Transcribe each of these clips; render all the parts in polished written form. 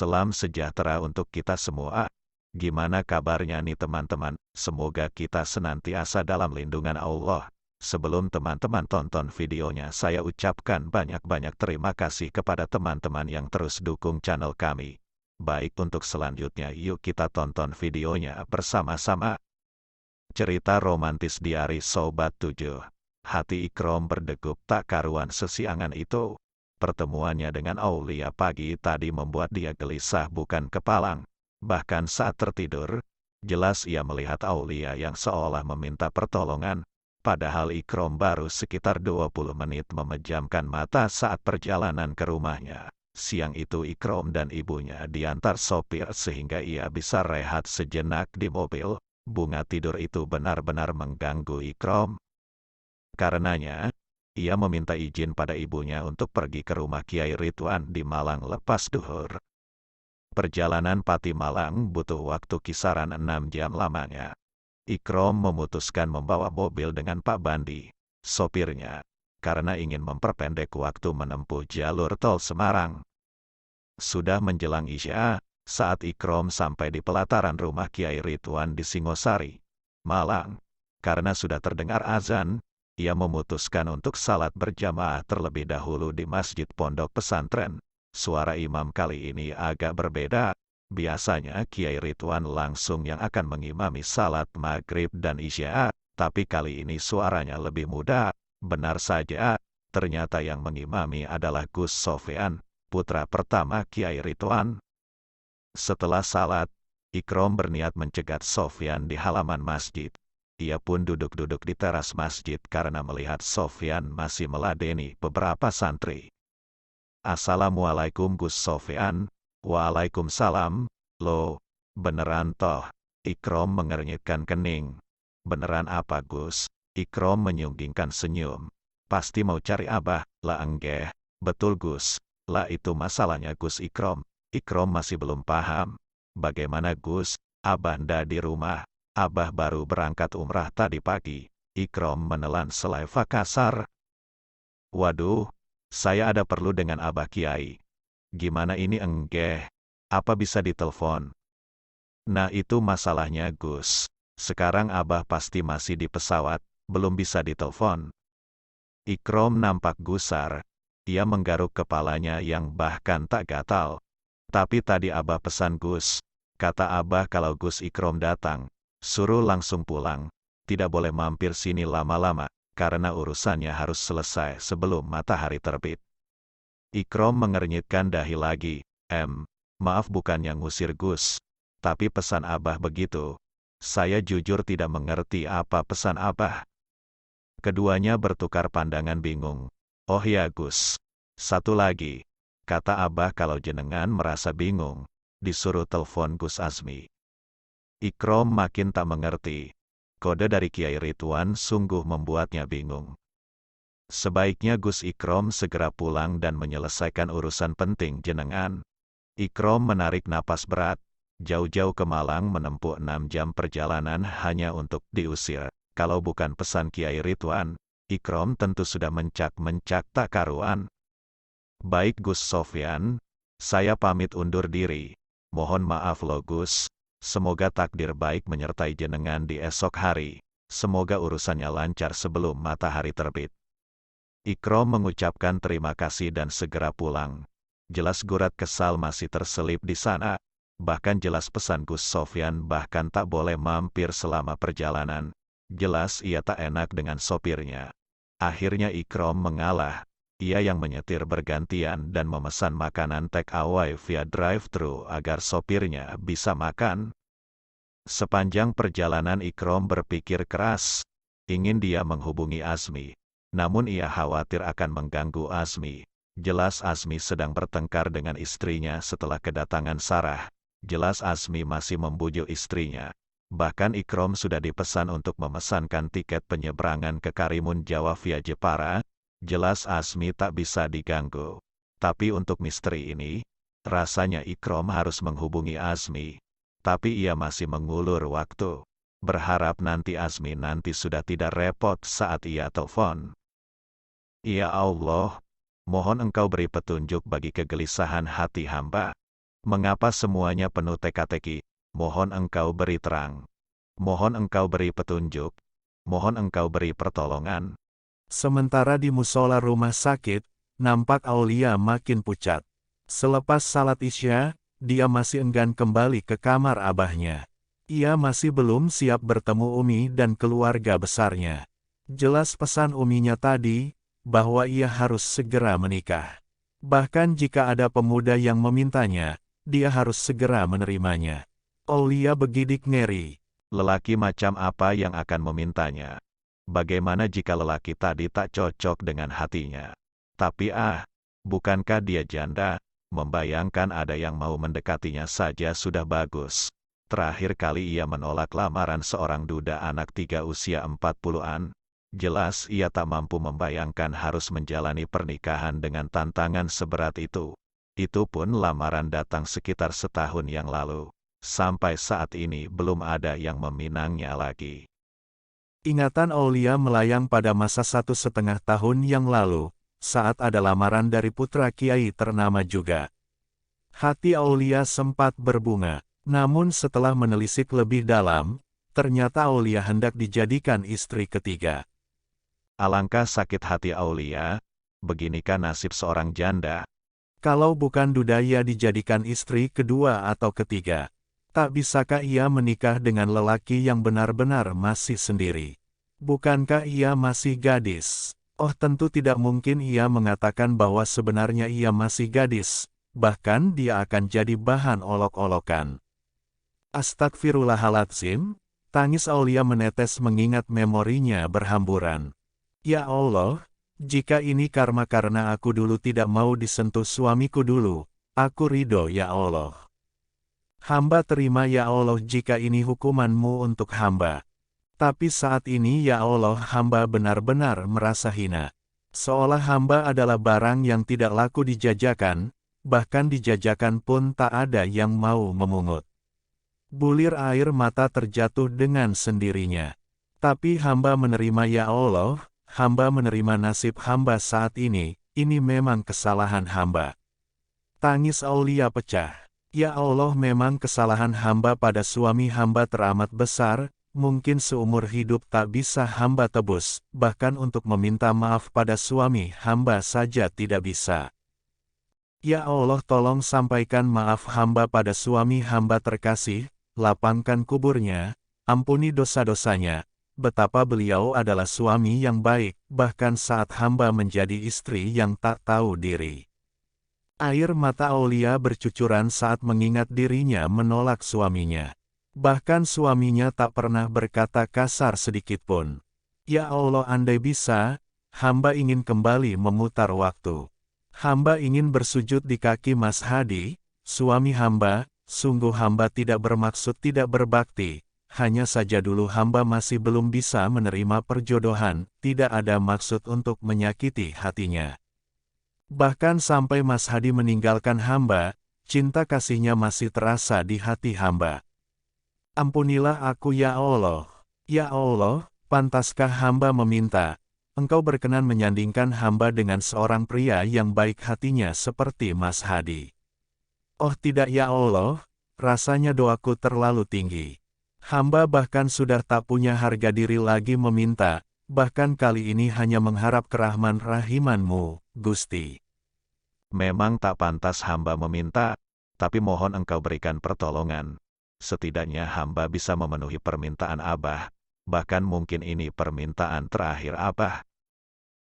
Salam sejahtera untuk kita semua. Gimana kabarnya nih teman-teman? Semoga kita senantiasa dalam lindungan Allah. Sebelum teman-teman tonton videonya, saya ucapkan banyak-banyak terima kasih kepada teman-teman yang terus dukung channel kami. Baik, untuk selanjutnya yuk kita tonton videonya bersama-sama. Cerita romantis Diari Sobat 7. Hati Ikrom berdegup tak karuan sesiangan itu. Pertemuannya dengan Aulia pagi tadi membuat dia gelisah bukan kepalang. Bahkan saat tertidur, jelas ia melihat Aulia yang seolah meminta pertolongan. Padahal Ikrom baru sekitar 20 menit memejamkan mata saat perjalanan ke rumahnya. Siang itu Ikrom dan ibunya diantar sopir sehingga ia bisa rehat sejenak di mobil. Bunga tidur itu benar-benar mengganggu Ikrom. Karenanya, ia meminta izin pada ibunya untuk pergi ke rumah Kiai Ridwan di Malang lepas duhur. Perjalanan Pati Malang butuh waktu kisaran 6 jam lamanya. Ikrom memutuskan membawa mobil dengan Pak Bandi, sopirnya, karena ingin memperpendek waktu menempuh jalur tol Semarang. Sudah menjelang Isya, saat Ikrom sampai di pelataran rumah Kiai Ridwan di Singosari, Malang, karena sudah terdengar azan, ia memutuskan untuk salat berjamaah terlebih dahulu di Masjid Pondok Pesantren. Suara imam kali ini agak berbeda. Biasanya Kiai Ridwan langsung yang akan mengimami salat maghrib dan isya, tapi kali ini suaranya lebih muda. Benar saja, ternyata yang mengimami adalah Gus Sofyan, putra pertama Kiai Ridwan. Setelah salat, Ikrom berniat mencegat Sofyan di halaman masjid. Ia pun duduk-duduk di teras masjid karena melihat Sofyan masih meladeni beberapa santri. Assalamualaikum Gus Sofyan. Waalaikumsalam. Loh, beneran toh? Ikrom mengernyitkan kening. Beneran apa Gus? Ikrom menyunggingkan senyum. Pasti mau cari Abah. Lah enggeh. Betul Gus. Lah itu masalahnya Gus Ikrom. Ikrom masih belum paham. Bagaimana Gus? Abah ndak di rumah. Abah baru berangkat umrah tadi pagi. Ikrom menelan selai kasar. Waduh, saya ada perlu dengan Abah Kiai. Gimana ini enggeh? Apa bisa ditelepon? Nah itu masalahnya Gus. Sekarang Abah pasti masih di pesawat, belum bisa ditelepon. Ikrom nampak gusar. Ia menggaruk kepalanya yang bahkan tak gatal. Tapi tadi Abah pesan Gus. Kata Abah kalau Gus Ikrom datang, suruh langsung pulang. Tidak boleh mampir sini lama-lama, karena urusannya harus selesai sebelum matahari terbit. Ikrom mengernyitkan dahi lagi. Maaf bukannya ngusir Gus. Tapi pesan Abah begitu. Saya jujur tidak mengerti apa pesan Abah. Keduanya bertukar pandangan bingung. Oh ya Gus. Satu lagi. Kata Abah kalau jenengan merasa bingung, disuruh telepon Gus Azmi. Ikrom makin tak mengerti. Kode dari Kiai Ridwan sungguh membuatnya bingung. Sebaiknya Gus Ikrom segera pulang dan menyelesaikan urusan penting jenengan. Ikrom menarik napas berat. Jauh-jauh ke Malang menempuh 6 jam perjalanan hanya untuk diusir. Kalau bukan pesan Kiai Ridwan, Ikrom tentu sudah mencak-mencak tak karuan. Baik Gus Sofyan, saya pamit undur diri. Mohon maaf loh Gus. Semoga takdir baik menyertai jenengan di esok hari. Semoga urusannya lancar sebelum matahari terbit. Ikrom mengucapkan terima kasih dan segera pulang. Jelas gurat kesal masih terselip di sana. Bahkan jelas pesan Gus Sofyan bahkan tak boleh mampir selama perjalanan. Jelas ia tak enak dengan sopirnya. Akhirnya Ikrom mengalah. Ia yang menyetir bergantian dan memesan makanan take away via drive-thru agar sopirnya bisa makan. Sepanjang perjalanan Ikrom berpikir keras. Ingin dia menghubungi Azmi. Namun ia khawatir akan mengganggu Azmi. Jelas Azmi sedang bertengkar dengan istrinya setelah kedatangan Sarah. Jelas Azmi masih membujuk istrinya. Bahkan Ikrom sudah dipesan untuk memesankan tiket penyeberangan ke Karimun Jawa via Jepara. Jelas Azmi tak bisa diganggu. Tapi untuk misteri ini, rasanya Ikrom harus menghubungi Azmi. Tapi ia masih mengulur waktu. Berharap nanti Azmi nanti sudah tidak repot saat ia telepon. Ya Allah, mohon Engkau beri petunjuk bagi kegelisahan hati hamba. Mengapa semuanya penuh teka-teki? Mohon engkau beri terang. Mohon engkau beri petunjuk. Mohon engkau beri pertolongan. Sementara di musola rumah sakit, nampak Aulia makin pucat. Selepas salat Isya, dia masih enggan kembali ke kamar abahnya. Ia masih belum siap bertemu Umi dan keluarga besarnya. Jelas pesan Uminya tadi, bahwa ia harus segera menikah. Bahkan jika ada pemuda yang memintanya, dia harus segera menerimanya. Aulia begidik ngeri. Lelaki macam apa yang akan memintanya? Bagaimana jika lelaki tadi tak cocok dengan hatinya? Tapi bukankah dia janda? Membayangkan ada yang mau mendekatinya saja sudah bagus. Terakhir kali ia menolak lamaran seorang duda anak 3 usia 40-an. Jelas ia tak mampu membayangkan harus menjalani pernikahan dengan tantangan seberat itu. Itu pun lamaran datang sekitar setahun yang lalu. Sampai saat ini belum ada yang meminangnya lagi. Ingatan Aulia melayang pada masa 1,5 tahun yang lalu, saat ada lamaran dari putra kiai ternama juga. Hati Aulia sempat berbunga, namun setelah menelisik lebih dalam, ternyata Aulia hendak dijadikan istri ketiga. Alangkah sakit hati Aulia, beginikah nasib seorang janda? Kalau bukan Dudaya dijadikan istri kedua atau ketiga, tak bisakah ia menikah dengan lelaki yang benar-benar masih sendiri? Bukankah ia masih gadis? Oh, tentu tidak mungkin ia mengatakan bahwa sebenarnya ia masih gadis, bahkan dia akan jadi bahan olok-olokan. Astagfirullahaladzim, tangis Aulia menetes mengingat memorinya berhamburan. Ya Allah, jika ini karma karena aku dulu tidak mau disentuh suamiku dulu, aku ridho ya Allah. Hamba terima ya Allah jika ini hukuman-Mu untuk hamba. Tapi saat ini ya Allah hamba benar-benar merasa hina. Seolah hamba adalah barang yang tidak laku dijajakan, bahkan dijajakan pun tak ada yang mau memungut. Bulir air mata terjatuh dengan sendirinya. Tapi hamba menerima ya Allah, hamba menerima nasib hamba saat ini memang kesalahan hamba. Tangis Aulia pecah. Ya Allah memang kesalahan hamba pada suami hamba teramat besar, mungkin seumur hidup tak bisa hamba tebus, bahkan untuk meminta maaf pada suami hamba saja tidak bisa. Ya Allah tolong sampaikan maaf hamba pada suami hamba terkasih, lapangkan kuburnya, ampuni dosa-dosanya, betapa beliau adalah suami yang baik, bahkan saat hamba menjadi istri yang tak tahu diri. Air mata Aulia bercucuran saat mengingat dirinya menolak suaminya. Bahkan suaminya tak pernah berkata kasar sedikitpun. Ya Allah andai bisa, hamba ingin kembali memutar waktu. Hamba ingin bersujud di kaki Mas Hadi, suami hamba, sungguh hamba tidak bermaksud tidak berbakti. Hanya saja dulu hamba masih belum bisa menerima perjodohan, tidak ada maksud untuk menyakiti hatinya. Bahkan sampai Mas Hadi meninggalkan hamba, cinta kasihnya masih terasa di hati hamba. Ampunilah aku ya Allah. Ya Allah, pantaskah hamba meminta, Engkau berkenan menyandingkan hamba dengan seorang pria yang baik hatinya seperti Mas Hadi. Oh tidak ya Allah, rasanya doaku terlalu tinggi. Hamba bahkan sudah tak punya harga diri lagi meminta, bahkan kali ini hanya mengharap kerahman rahiman-Mu, Gusti. Memang tak pantas hamba meminta, tapi mohon engkau berikan pertolongan. Setidaknya hamba bisa memenuhi permintaan Abah, bahkan mungkin ini permintaan terakhir Abah.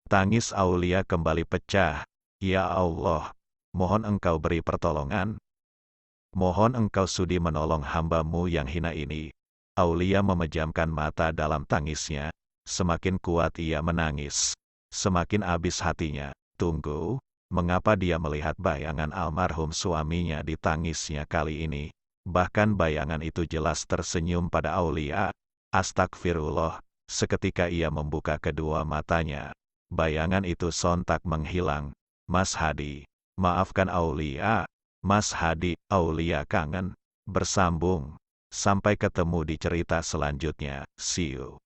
Tangis Aulia kembali pecah. Ya Allah, mohon engkau beri pertolongan. Mohon engkau sudi menolong hamba-Mu yang hina ini. Aulia memejamkan mata dalam tangisnya. Semakin kuat ia menangis. Semakin habis hatinya. Tunggu, mengapa dia melihat bayangan almarhum suaminya di tangisnya kali ini? Bahkan bayangan itu jelas tersenyum pada Aulia. Astagfirullah, seketika ia membuka kedua matanya. Bayangan itu sontak menghilang. Mas Hadi, maafkan Aulia. Mas Hadi, Aulia kangen. Bersambung. Sampai ketemu di cerita selanjutnya. See you.